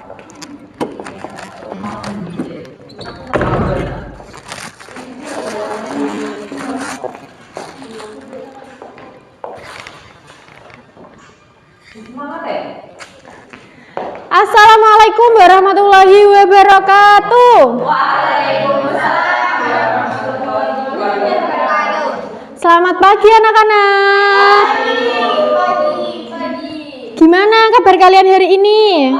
Assalamualaikum warahmatullahi wabarakatuh. Waalaikumsalam warahmatullahi wabarakatuh. Selamat pagi anak-anak. Gimana kabar kalian hari ini?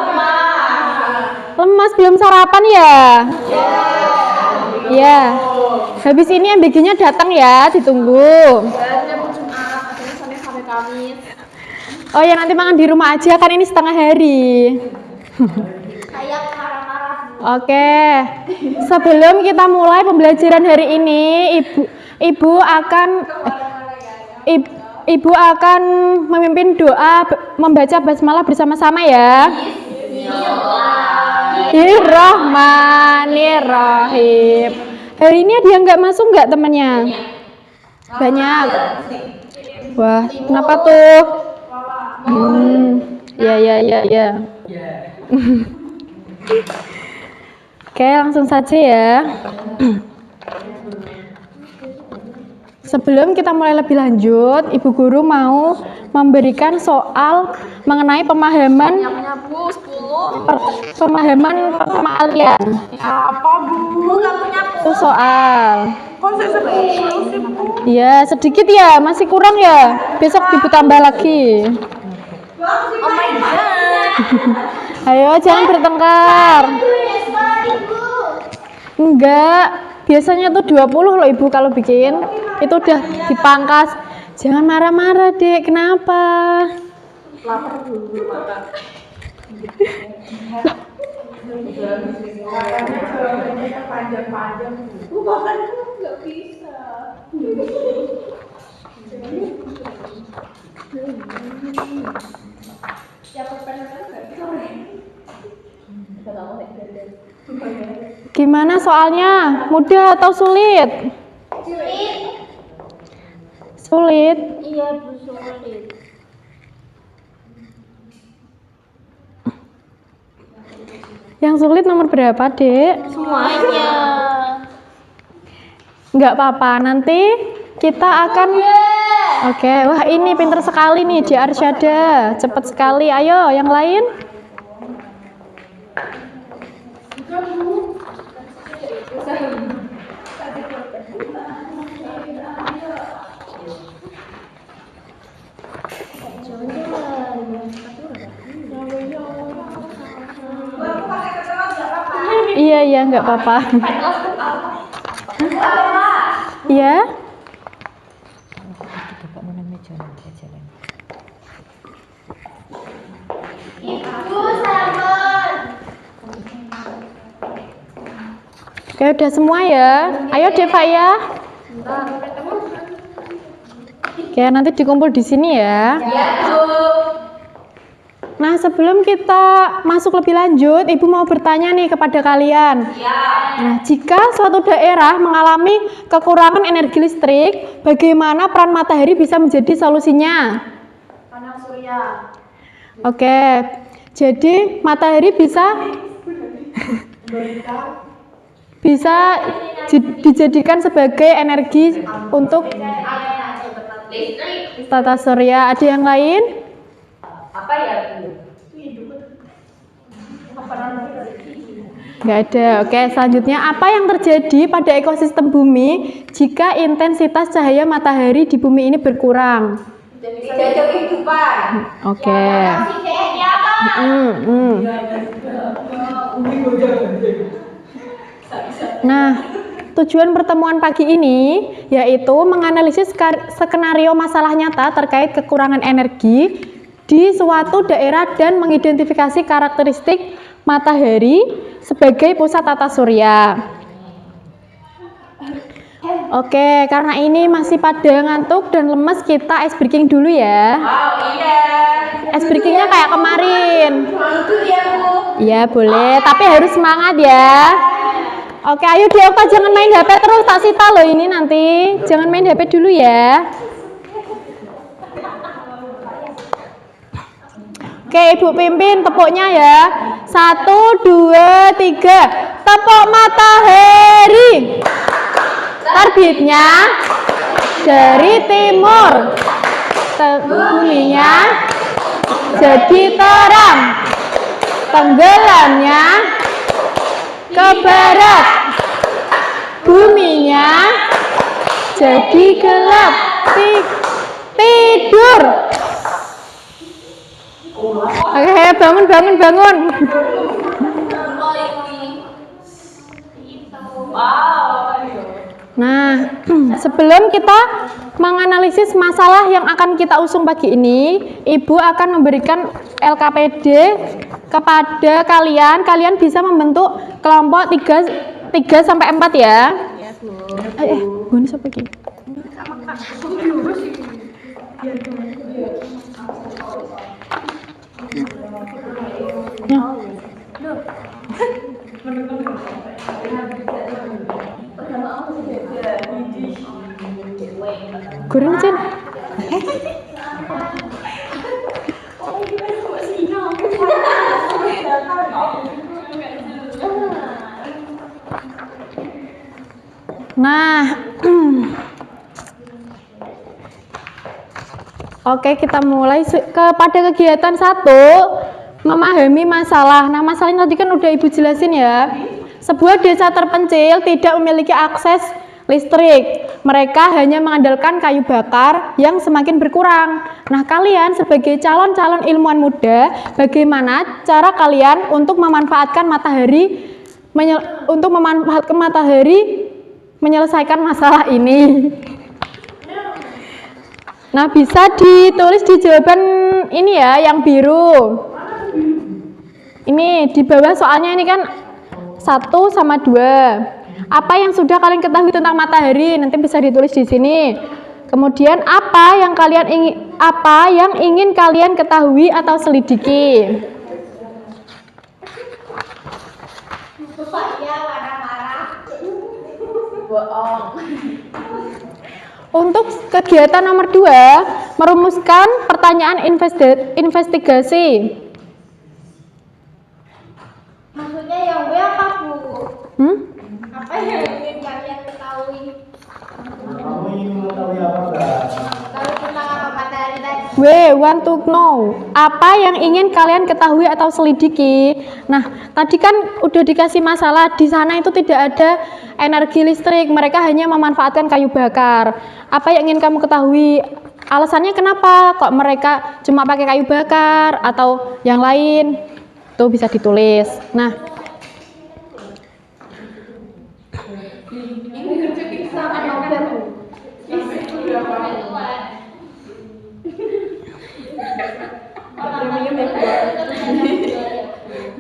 Lemas belum sarapan ya? Ya. Habis ini MBG-nya datang ya, ditunggu. Oh ya, nanti makan di rumah aja kan ini setengah hari. Kayak marah-marah. Oke. Sebelum kita mulai pembelajaran hari ini, Ibu akan memimpin doa membaca basmalah bersama-sama ya. Bismillahirrahmanirrahim. Hari ini ada yang nggak masuk nggak temannya? Banyak. Wah, kenapa tuh? Ya. Oke, langsung saja ya. Sebelum kita mulai lebih lanjut, Ibu Guru mau memberikan soal mengenai pemahaman pertama kalian. Apa Bu? Kamu nyapu. Itu soal. Kok saya sih Bu? Ya, sedikit ya, masih kurang ya. Besok Ibu tambah lagi. Oh my god. Ayo, jangan bertengkar. Enggak, biasanya tuh 20 loh Ibu kalau bikin. Itu udah dipangkas. Jangan marah-marah, Dek. Kenapa? Lapar dulu makan. Makanya panjang-panjang. Makan itu nggak bisa. Gimana soalnya? Mudah atau sulit? Sulit. Iya Bu, sulit. Yang sulit nomor berapa, Dek? Semuanya. Enggak apa-apa, nanti kita akan Oke, wah ini pinter sekali nih di Arsyada. Cepat sekali. Ayo, yang lain. Iya, nggak apa-apa. Iya. Oke, udah semua ya. Ayo Deva ya. Oke, nanti dikumpul di sini ya. Nah, sebelum kita masuk lebih lanjut, Ibu mau bertanya nih kepada kalian. Nah, jika suatu daerah mengalami kekurangan energi listrik, bagaimana peran matahari bisa menjadi solusinya? Panel surya. Oke, jadi matahari bisa dijadikan sebagai energi untuk tata surya. Ada yang lain? Apa ya? Nggak ada. Oke, selanjutnya apa yang terjadi pada ekosistem bumi jika intensitas cahaya matahari di bumi ini berkurang? Jaga kehidupan. Oke. Nah, tujuan pertemuan pagi ini yaitu menganalisis skenario masalah nyata terkait kekurangan energi di suatu daerah dan mengidentifikasi karakteristik matahari sebagai pusat tata surya. Oke, karena ini masih pada ngantuk dan lemes, kita ice breaking dulu ya. Oh iya. Ice breakingnya kayak kemarin. Itu ya Bu. Iya boleh, tapi harus semangat ya. Oke, ayo Dioka, jangan main HP terus, tak sita loh ini nanti. Jangan main HP dulu ya. Oke, Ibu pimpin tepuknya ya. 1, 2, 3. Tepuk matahari. Terbitnya dari timur. Buminya jadi terang. Tenggelamnya ke barat. Buminya jadi gelap. Tidur. Oke, bangun. Nah, sebelum kita menganalisis masalah yang akan kita usung pagi ini, Ibu akan memberikan LKPD kepada kalian. Kalian bisa membentuk kelompok 3 sampai 4 ya. Bu, ini siapa lagi? Ya. Goreng Cin. Nah, oke, kita mulai kepada kegiatan 1, memahami masalah. Nah, masalahnya tadi kan udah Ibu jelasin ya. Sebuah desa terpencil tidak memiliki akses listrik. Mereka hanya mengandalkan kayu bakar yang semakin berkurang. Nah, kalian sebagai calon-calon ilmuwan muda, bagaimana cara kalian untuk memanfaatkan matahari menyelesaikan masalah ini? Nah, bisa ditulis di jawaban ini ya, yang biru. Ini di bawah soalnya ini kan 1 sama 2. Apa yang sudah kalian ketahui tentang matahari? Nanti bisa ditulis di sini. Kemudian apa yang ingin kalian ketahui atau selidiki? Untuk kegiatan nomor 2, merumuskan pertanyaan investigasi. Maksudnya yang B apa, Bu? Apa yang ingin kalian ketahui? Kamu ingin mengetahui apa, Mbak? Kalau tentang apa matahari tadi? W, want to know. Apa yang ingin kalian ketahui atau selidiki? Nah, tadi kan udah dikasih masalah, di sana itu tidak ada energi listrik, mereka hanya memanfaatkan kayu bakar. Apa yang ingin kamu ketahui? Alasannya kenapa kok mereka cuma pakai kayu bakar atau yang lain? Itu bisa ditulis. Nah,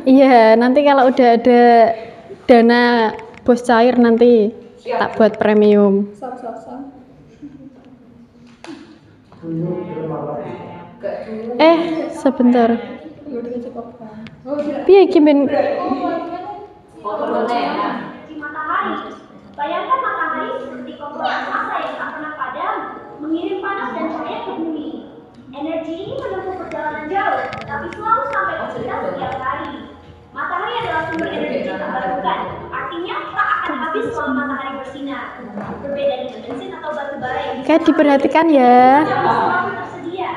iya, nanti kalau udah ada dana bos cair nanti tak buat premium. Sebentar. Piye iki ben Matahari. Bayangkan matahari seperti kompor raksasa yang tak pernah padam, mengirim panas dan cahaya ke bumi. Energi ini menempuh perjalanan jauh, tapi selalu sampai ke kita setiap hari. Matahari adalah sumber energi terbarukan, artinya tak akan habis selama matahari bersinar. Berbeda dengan bensin atau batu bara yang kayak diperhatikan ya. selalu tersedia.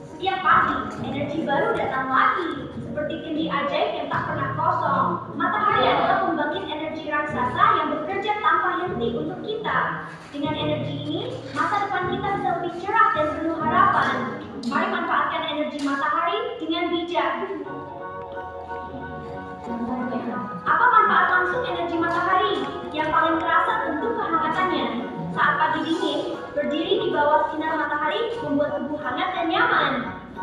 Setiap pagi, energi baru datang lagi, seperti kendi ajaib yang tak pernah kosong. Matahari adalah pembangkit energi raksasa yang bekerja tanpa henti untuk kita. Dengan energi ini, masa depan kita bisa lebih cerah dan penuh harapan. Mari manfaatkan energi matahari dengan bijak. Apa manfaat langsung energi matahari? Yang paling terasa tentu kehangatannya. Saat pagi dingin, berdiri di bawah sinar matahari membuat tubuh hangat dan nyaman.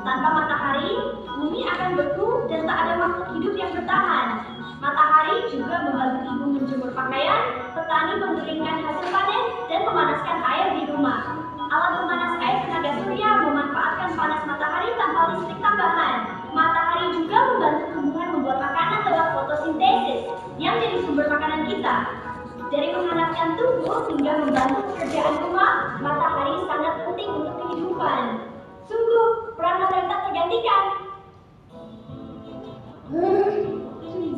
Tanpa matahari, bumi akan beku dan tak ada makhluk hidup yang bertahan. Matahari juga membantu ibu menjemur pakaian, petani mengeringkan hasil panen, dan memanaskan air di rumah. Alat pemanas air tenaga surya memanfaatkan panas matahari tanpa listrik tambahan. Matahari juga membantu tumbuhan membuat makanan lewat fotosintesis, yang jadi sumber makanan kita. Dari menghangatkan tubuh hingga membantu pekerjaan rumah, matahari sangat penting untuk kehidupan. Sungguh, peran matahari tak tergantikan.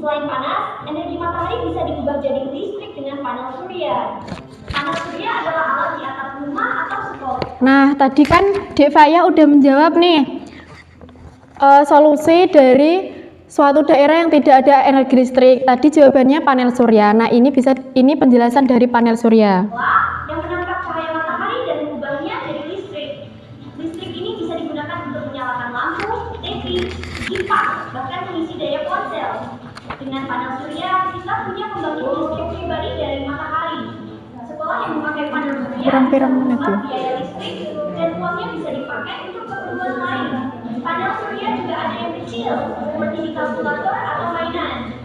Selain panas, energi matahari bisa diubah jadi listrik dengan panel surya. Panel surya adalah alat di atap rumah atau sekolah. Nah, tadi kan Dek Faya udah menjawab nih solusi dari suatu daerah yang tidak ada energi listrik. Tadi jawabannya panel surya. Nah, ini penjelasan dari panel surya. Yang menangkap cahaya matahari dan mengubahnya jadi listrik. Listrik ini bisa digunakan untuk menyalakan lampu, TV, kipas, bahkan mengisi daya ponsel. Dengan panel surya, kita punya pembangkit listrik pribadi dari matahari. Sekolah yang memakai panel surya Pirang-pirang menit bisa ya. biaya listrik dan uangnya bisa dipakai untuk keperluan lain. Panel surya juga ada yang kecil, seperti di kalkulator atau mainan.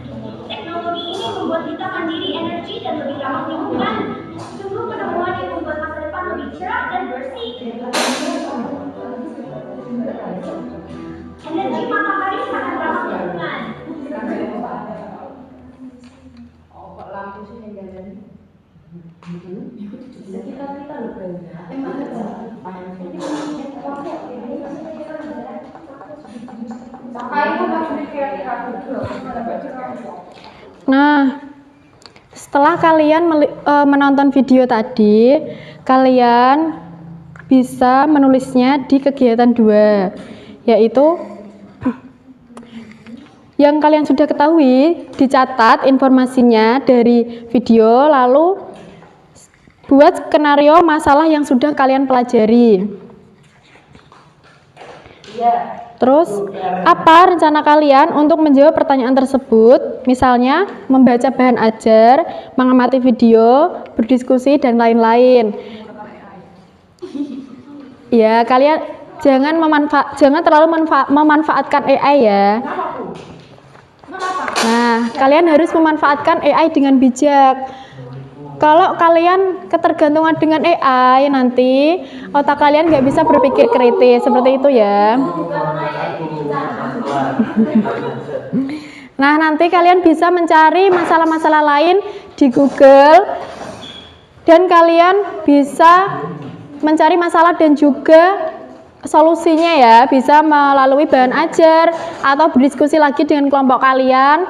Teknologi ini membuat kita mandiri energi dan lebih ramah lingkungan. Sungguh penemuan yang membuat masa depan lebih cerah dan bersih. Energi matahari sangat ramah lingkungan. Nah, setelah kalian menonton video tadi, kalian bisa menulisnya di kegiatan 2, yaitu yang kalian sudah ketahui, dicatat informasinya dari video, lalu buat skenario masalah yang sudah kalian pelajari. Terus, apa rencana kalian untuk menjawab pertanyaan tersebut? Misalnya, membaca bahan ajar, mengamati video, berdiskusi, dan lain-lain. Ya, kalian jangan terlalu memanfaatkan AI ya. Nah, kalian harus memanfaatkan AI dengan bijak. Kalau kalian ketergantungan dengan AI, nanti otak kalian nggak bisa berpikir kritis, seperti itu ya. Nah, nanti kalian bisa mencari masalah-masalah lain di Google, dan kalian bisa mencari masalah dan juga solusinya ya, bisa melalui bahan ajar atau berdiskusi lagi dengan kelompok kalian,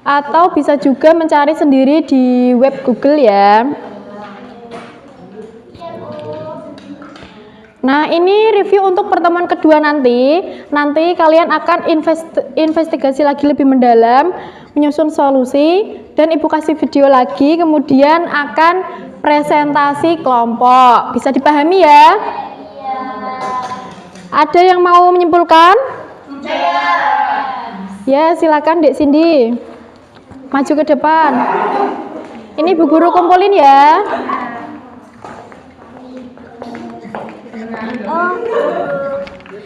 atau bisa juga mencari sendiri di web Google ya. Nah, ini review untuk pertemuan kedua nanti. Nanti kalian akan investigasi lagi lebih mendalam, menyusun solusi, dan Ibu kasih video lagi, kemudian akan presentasi kelompok. Bisa dipahami ya? Ada yang mau menyimpulkan? Ya, silakan Dek Cindy. Maju ke depan. Ini Bu Guru kumpulin ya.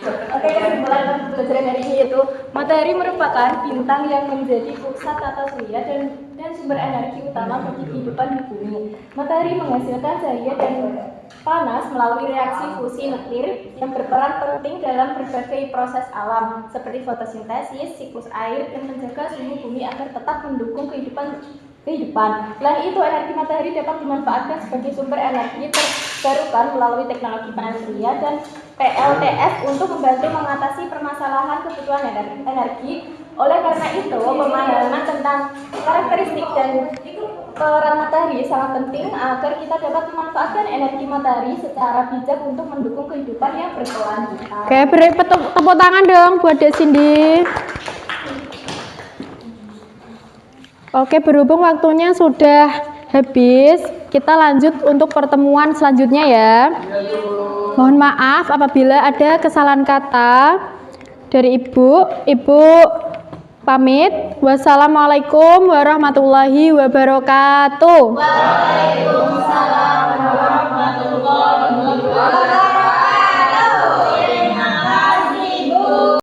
Oke, kesimpulan pembelajaran hari ini yaitu matahari merupakan bintang yang menjadi pusat tata surya dan sumber energi utama bagi kehidupan di bumi. Matahari menghasilkan cahaya dan panas melalui reaksi fusi nuklir yang berperan penting dalam berbagai proses alam seperti fotosintesis, siklus air, dan menjaga suhu bumi agar tetap mendukung kehidupan. Selain itu, energi matahari dapat dimanfaatkan sebagai sumber energi terbarukan melalui teknologi panel surya dan PLTS untuk membantu mengatasi permasalahan kebutuhan energi. Oleh karena itu, pemahaman tentang karakteristik dan peran matahari sangat penting agar kita dapat memanfaatkan energi matahari secara bijak untuk mendukung kehidupan yang berkelanjutan. Oke, beri tepuk tangan dong buat Dek Cindy. Oke, berhubung waktunya sudah habis, kita lanjut untuk pertemuan selanjutnya ya. Mohon maaf apabila ada kesalahan kata dari Ibu. Ibu pamit. Wassalamualaikum warahmatullahi wabarakatuh. Waalaikumsalam.